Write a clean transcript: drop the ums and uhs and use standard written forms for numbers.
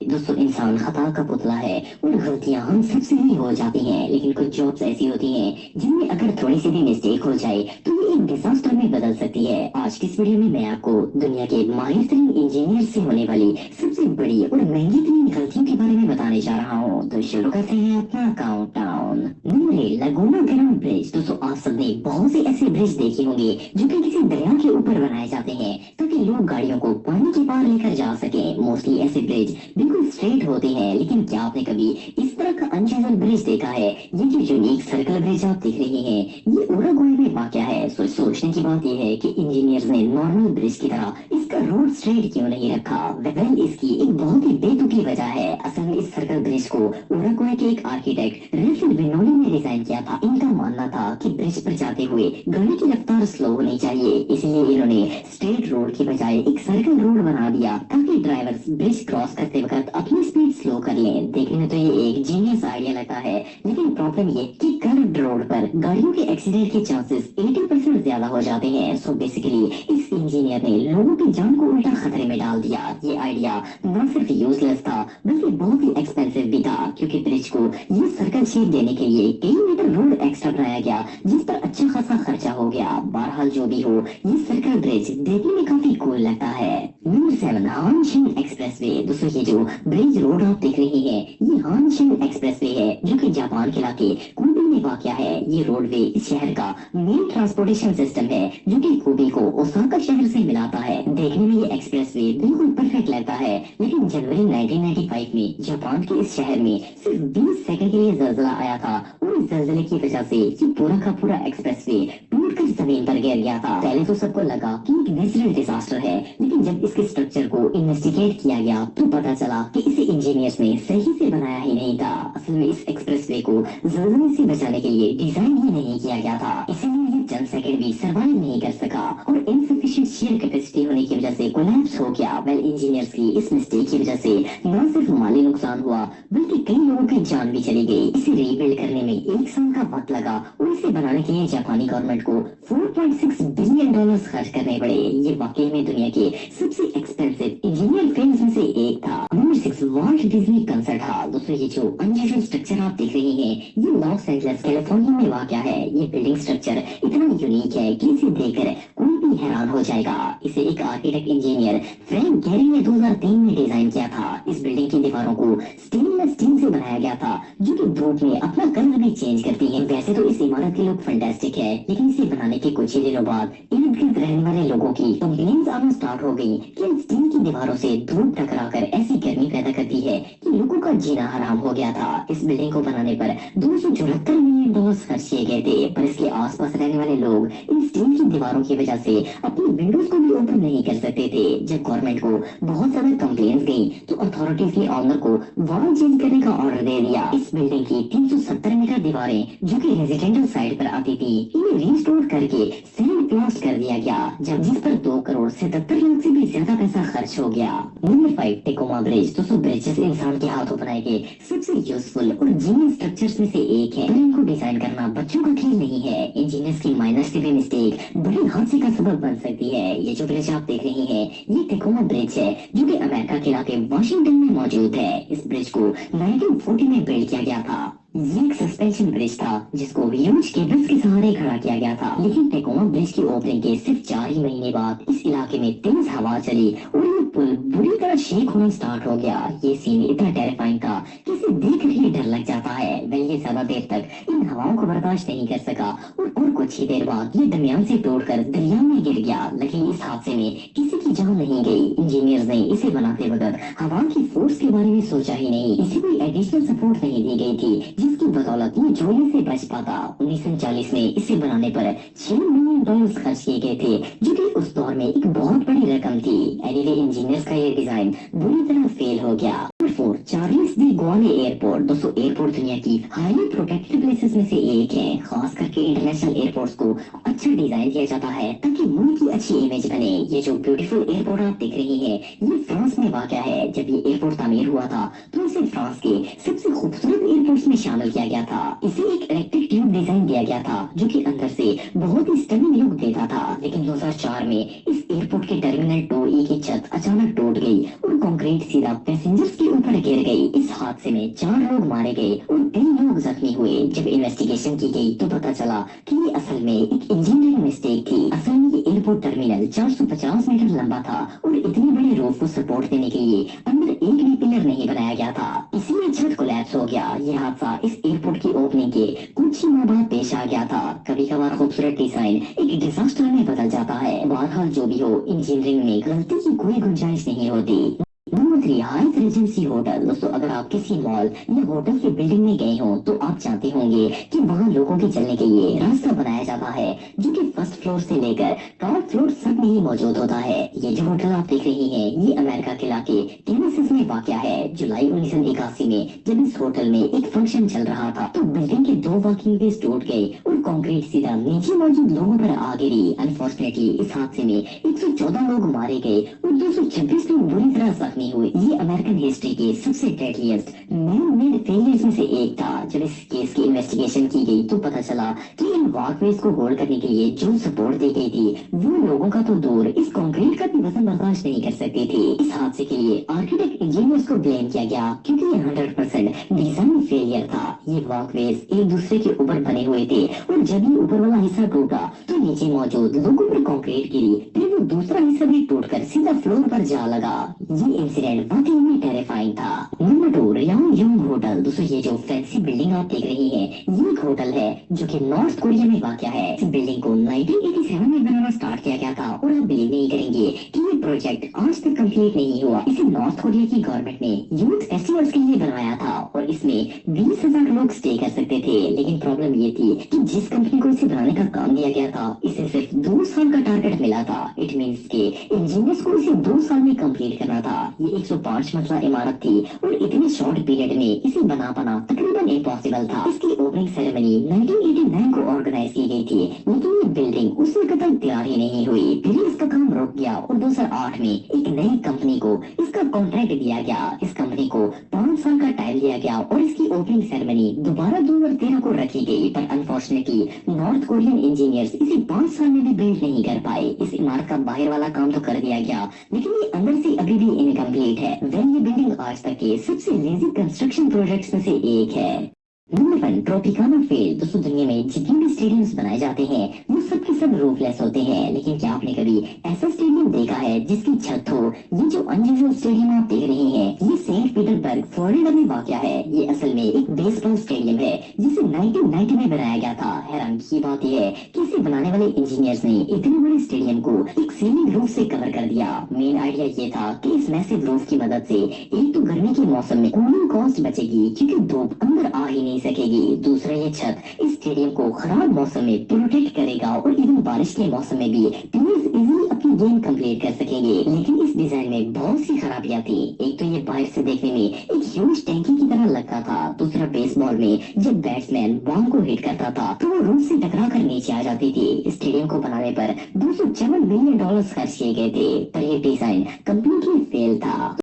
दोस्तों इंसान खता का पुतला है और गलतियां हम सबसे ही हो जाती हैं, लेकिन कुछ जॉब्स ऐसी होती हैं जिनमें अगर थोड़ी सी भी मिस्टेक हो जाए तो ये एक डिजास्टर में बदल सकती है। आज की इस वीडियो में मैं आपको दुनिया के माहिर तरीन इंजीनियर से होने वाली सबसे बड़ी और महंगी तरीन गलतियों के बारे में बताने जा रहा हूँ। तो शुरू करते हैं अपना countdown. Number 1, Laguna Grand Bridge. दोस्तों आप सबने बहुत से ऐसे ब्रिज देखे होंगे जो कि किसी दरिया के ऊपर बनाए जाते हैं ताकि लोग गाड़ियों को पानी के पार लेकर जा सके। मोस्टली ऐसे ब्रिज बिल्कुल स्ट्रेट होते हैं, लेकिन क्या आपने कभी इस तरह का अनयूजुअल ब्रिज देखा है? ये जो यूनिक सर्कल ब्रिज आप देख रहे हैं ये उरुग्वे में वाक़या है। सोचने की बात यह है कि इंजीनियर्स ने नॉर्मल ब्रिज की तरह इसका रोड स्ट्रेट क्यों नहीं रखा? वेल इसकी एक बहुत ही बेतुकी वजह है। असल में इस सर्कल ब्रिज को उरुग्वे के एक आर्किटेक्ट रेफिल विनोली ने डिजाइन किया था। इनका मानना था कि ब्रिज पर जाते हुए गाड़ी की रफ्तार स्लो होनी चाहिए, इसलिए इन्होंने स्ट्रेट रोड की बजाय एक सर्कल रोड बना दिया ताकि ड्राइवर्स ब्रिज क्रॉस करते वक्त अपनी स्पीड स्लो कर लें। देखने में तो ये एक जीनियस आइडिया लगता है, लेकिन प्रॉब्लम ये कि कर्व्ड रोड पर गाड़ियों के एक्सीडेंट के चांसेस 80% ज्यादा हो जाते हैं। सो बेसिकली इस इंजीनियर ने लोगों की जान को उल्टा खतरे में डाल दिया। ये आइडिया न सिर्फ यूजलेस था बल्कि बहुत ही एक्सपेंसिव भी था, क्योंकि ब्रिज को ये सर्कल शेप देने के लिए कई मीटर रोड एक्स्ट्रा बनाया गया जिस पर अच्छा खासा खर्चा हो गया। बहरहाल जो भी हो, ये सर्कल ब्रिज देखने में काफी कूल लगता है। Number 7, Hanshin Expressway. दोस्तों ये जो ब्रिज रोड आप देख रहे हैं ये हानशिन एक्सप्रेसवे है जो कि जापान के इलाके कोबे में वाक़या है। ये रोडवे इस शहर का मेन ट्रांसपोर्टेशन सिस्टम है जो कि कोबे को ओसाका शहर से मिलाता है। देखने में ये एक्सप्रेसवे बिल्कुल परफेक्ट लगता है, लेकिन जनवरी 1995 में जापान के इस शहर में सिर्फ 20 सेकंड के लिए जलजला आया था और इस जलजले की वजह से ये पूरा का पूरा एक्सप्रेसवे टूटकर जमीन पर गिर गया था। पहले तो सबको लगा कि एक नेचुरल डिजास्टर है, लेकिन जब इसके स्ट्रक्चर को इन्वेस्टिगेट किया गया तो पता चला कि इसे इंजीनियर्स ने सही से बनाया ही नहीं था। असल में इस एक्सप्रेसवे को जलजले से बचाने के लिए डिजाइन ही नहीं किया गया था, इसीलिए ये चंद सेकंड भी सर्वाइव नहीं कर सका और इनसफिशिएंट शेयर कैपेसिटी होने की वजह से कोलैप्स हो गया। वेल इंजीनियर्स की इस मिस्टेक की वजह से न सिर्फ माली नुकसान हुआ बल्कि कई लोगों की जान भी चली गई। इसे रीबिल्ड करने में 1 साल का वक्त लगा और इसे बनाने के लिए जापानी गवर्नमेंट को $4.6 बिलियन खर्च करने पड़े। ये वाकई में दुनिया के सबसे एक्सपेंसिव इंजीनियर फिल्म्स में से एक था। Number 6, Walt Disney concert hall. दोस्तों ये जो अनयूजुअल स्ट्रक्चर आप देख रहे हैं ये लॉस एंजलिस कैलिफोर्निया में वाक़या है। ये बिल्डिंग स्ट्रक्चर इतना यूनिक है कि इसे देखकर कोई भी हैरान हो जाएगा। इसे एक आर्किटेक्ट इंजीनियर फ्रैंक गेरी ने 2003 में डिजाइन किया था। इस बिल्डिंग की दीवारों को स्टेनलेस स्टील से बनाया गया था जो कि धूप में अपना कलर भी चेंज करती है। वैसे तो इस इमारत के लुक फैंटास्टिक है, लेकिन इसे बनाने के कुछ ही दिनों बाद इर्द गिर्द रहने वाले लोगों की कंप्लेंट्स आना स्टार्ट हो गई कि इन स्टील की दीवारों से धूप टकराकर ऐसी गर्मी पैदा करती है कि लोगों का जीना हराम हो गया था। इस बिल्डिंग को बनाने पर $274 मिलियन खर्च किए गए थे, पर इसके आसपास रहने वाले लोग इन स्टील की दीवारों की वजह से अपनी विंडोज को भी ओपन नहीं कर सकते थे। जब गवर्नमेंट को बहुत ज्यादा कंप्लेंट्स गई तो अथॉरिटीज ने ऑनर को वॉल चेंज करने का ऑर्डर दे दिया। इस बिल्डिंग की 370 मीटर दीवारें जो कि रेजिडेंशियल साइड पर आती थी इन्हें रिस्टोर करके सैंड ब्लास्ट कर दिया गया, जब जिस पर 2 करोड़ 77 लाख से भी ज्यादा पैसा खर्च हो गया। Number 5, Tacoma Bridge. दोस्तों ब्रिजेस इंसान के हाथों बनाए गए सबसे यूजफुल और जीनियस स्ट्रक्चर्स में से एक है, पर इनको डिजाइन करना बच्चों का खेल नहीं है। इंजीनियर्स की माइनर से भी मिस्टेक बड़े हादसे का सबब बन सकती है। ये जो ब्रिज आप देख रहे हैं ये टेकोमा ब्रिज है जो कि अमेरिका के इलाके वाशिंगटन में मौजूद है। इस ब्रिज को 1940 में बिल्ड किया गया था। ये एक सस्पेंशन ब्रिज था जिसको ह्यूज केबल्स के सहारे खड़ा किया गया था, लेकिन टेकोमा ब्रिज की ओपनिंग के सिर्फ 4 ही महीने बाद इस इलाके में तेज हवा चली और ये पुल बुरी तरह शेक होना स्टार्ट हो गया। ये सीन इतना टेरिफाइंग था कि इसे देखकर ही डर लग जाता है। वह ये ज्यादा देर तक इन हवाओं को बर्दाश्त नहीं कर सका और कुछ ही देर बाद ये दरमियान से तोड़कर दरिया में गिर गया, लेकिन इस हादसे में किसी की जान नहीं गई। इंजीनियर्स ने इसे बनाते वक्त हवा की फोर्स के बारे में सोचा ही नहीं, इसे कोई एडिशनल सपोर्ट नहीं दी गई थी जिसकी बदौलत ये जोड़ने से बच पाता। 1940 में इसे बनाने पर $6 मिलियन खर्च किए गए थे जो कि उस दौर में एक बहुत बड़ी रकम थी। एनीवे इंजीनियर्स का ये डिजाइन बुरी तरह फेल हो गया। 4, चार्ल्स डी गॉले एयरपोर्ट। दोस्तों एयरपोर्ट दुनिया की हाईली प्रोटेक्टेड प्लेसेस में से एक है। खास करके इंटरनेशनल एयरपोर्ट्स को अच्छा डिजाइन किया जाता है ताकि मुल्क की अच्छी इमेज बने। ये जो ब्यूटीफुल एयरपोर्ट आप देख रही हैं ये फ्रांस में वाक़या है। जब ये एयरपोर्ट तामीर हुआ था तो इसे इसे फ्रांस के सबसे खूबसूरत एयरपोर्ट्स में शामिल किया गया था। इसे एक इलेक्ट्रिक ट्यूब डिजाइन दिया गया था जो कि अंदर से बहुत ही स्टनिंग लुक देता था। लेकिन 2004 में इस एयरपोर्ट के टर्मिनल 2E की छत अचानक टूट गई और कंक्रीट सीधा पैसेंजर्स के ऊपर गिर गई। इस हादसे में 4 लोग मारे गए और 3 लोग जख्मी हुए। जब इन्वेस्टिगेशन की गई तो पता चला कि ये असल में एक इंजीनियरिंग मिस्टेक थी। असल में ये एयरपोर्ट टर्मिनल 450 मीटर लंबा था और इतने बड़े रूफ को सपोर्ट देने के लिए अंदर एक भी पिलर नहीं बनाया गया था, इसीलिए छत कोलैप्स हो गया। यह हादसा इस एयरपोर्ट की ओपनिंग के कुछ ही माह बाद पेश आ गया था। कभी कभार खूबसूरत डिजाइन एक डिजास्टर में बदल जाता है। बहरहाल जो भी हो, इंजीनियरिंग में गलती की कोई गुंजाइश नहीं होती। Number 3, height Regency hotel. दोस्तों, अगर आप किसी मॉल या होटल की बिल्डिंग में गए हो तो आप जानते होंगे कि वहाँ लोगों के चलने के लिए रास्ता बनाया जाता है जो कि फर्स्ट फ्लोर से लेकर टॉप फ्लोर सब में ही मौजूद होता है। ये जो होटल आप देख रही हैं, ये अमेरिका के इलाके टेनेसी में वाक़या है। जुलाई 1981 में जब इस होटल में एक फंक्शन चल रहा था तो बिल्डिंग के 2 वॉकिंग वेज टूट गए और कंक्रीट सीधा नीचे मौजूद लोगों पर आ गिरी। अनफॉर्चुनेटली इस हादसे में 114 लोग मारे गए और 226 लोग बुरी तरह जख्मी हुए। ये अमेरिकन हिस्ट्री के सबसे डेडलीस्ट मैन मेड फेलियर्स में से एक था। जब इस केस की इन्वेस्टिगेशन की गई तो पता चला कि इन वॉकवेज को होल्ड करने के लिए जो सपोर्ट दी गई थी वो लोगों का तो दूर, इस कंक्रीट का भी वजन बर्दाश्त नहीं कर सकती थी। इस हादसे के लिए आर्किटेक्ट इंजीनियर्स को ब्लेम किया गया क्योंकि ये 100% डिजाइन फेलियर था। ये वॉकवेज एक दूसरे के ऊपर बने हुए थे और जब ये ऊपर वाला हिस्सा टूटा तो नीचे मौजूद लोगों पर कंक्रीट गिरी, फिर वो दूसरा हिस्सा भी टूटकर सीधा फ्लोर पर जा लगा। ये इंसिडेंट वाकई में टेरिफाइंग था। Number 2, Reang Yong hotel. दोस्तों, ये जो फैंसी बिल्डिंग आप देख रही हैं, ये एक होटल है जो कि नॉर्थ कोरिया में वाक़या है। इस बिल्डिंग को 1987 में बनाना स्टार्ट किया गया था और आप बिलीव नहीं करेंगे कि ये प्रोजेक्ट आज तक कंप्लीट नहीं हुआ। इसे नॉर्थ कोरिया की गवर्नमेंट ने यूथ फेस्टिवल्स के लिए बनवाया था और इसमें 20,000 लोग स्टे कर सकते थे। लेकिन प्रॉब्लम ये थी कि जिस कंपनी को इसे बनाने का काम दिया गया था, इसे सिर्फ 2 साल का टारगेट मिला था। इट मींस के इंजीनियर्स को इसे 2 साल में कंप्लीट करना था। ये 105 मंजिला इमारत थी और इतने शॉर्ट पीरियड में इसे बना पाना तकरीबन इम्पॉसिबल था। इसकी ओपनिंग सेरेमनी 1989 को ऑर्गेनाइज की गई थी, लेकिन ये बिल्डिंग उस वक्त तक तैयार ही नहीं हुई। फिर इसका काम रुक गया और 2008 में एक नई कंपनी को इसका कॉन्ट्रैक्ट दिया गया। इस कंपनी को 5 साल का टाइम दिया गया और इसकी ओपनिंग सेरेमनी दोबारा 2013 को रखी गई। पर अनफॉर्चुनेटली नॉर्थ कोरियन इंजीनियर्स इसे 5 साल में भी बिल्ड नहीं कर पाए। इस इमारत का बाहर वाला काम तो कर दिया गया, लेकिन ये अंदर से अभी भी इनकम्प्लीट है। वह ये बिल्डिंग आज तक के सबसे लेजी कंस्ट्रक्शन प्रोजेक्ट्स में से एक है। Number 1, Tropicana field. दोस्तों, दुनिया में जितने भी स्टेडियम्स बनाए जाते हैं वो सब के सब रूफलेस होते हैं, लेकिन क्या आपने कभी ऐसा स्टेडियम देखा है जिसकी छत हो? ये जो अनयूजुअल स्टेडियम आप देख रहे हैं, ये सेंट पीटर्सबर्ग फ्लोरिडा में वाक़या है। ये असल में एक बेसबॉल स्टेडियम है जिसे 1990 में बनाया गया था। हैरान की बात यह है कि इसे बनाने वाले इंजीनियर्स ने इतने बड़े स्टेडियम को एक सीलिंग रूफ से कवर कर दिया। मेन आइडिया ये था कि इस मैसिव रूफ की मदद से एक तो गर्मी के मौसम में कूलिंग कॉस्ट बचेगी क्योंकि धूप अंदर आ ही नहीं सकेगी। दूसरा, ये छत इस स्टेडियम को खराब मौसम में प्रोटेक्ट करेगा और इवन बारिश के मौसम में भी प्लेयर्स इजीली अपनी गेम कंप्लीट कर सकेंगे। लेकिन इस डिजाइन में बहुत सी खराबियां थी। एक तो ये बाहर से देखने में एक ह्यूज टैंकी की तरह लगता था। दूसरा, बेसबॉल में जब बैट्समैन बॉल को हिट करता था तो वो रूफ से टकरा कर नीचे आ जाती थी। स्टेडियम को बनाने पर $254 मिलियन खर्च किए गए थे, पर ये डिजाइन कंप्लीटली फेल था।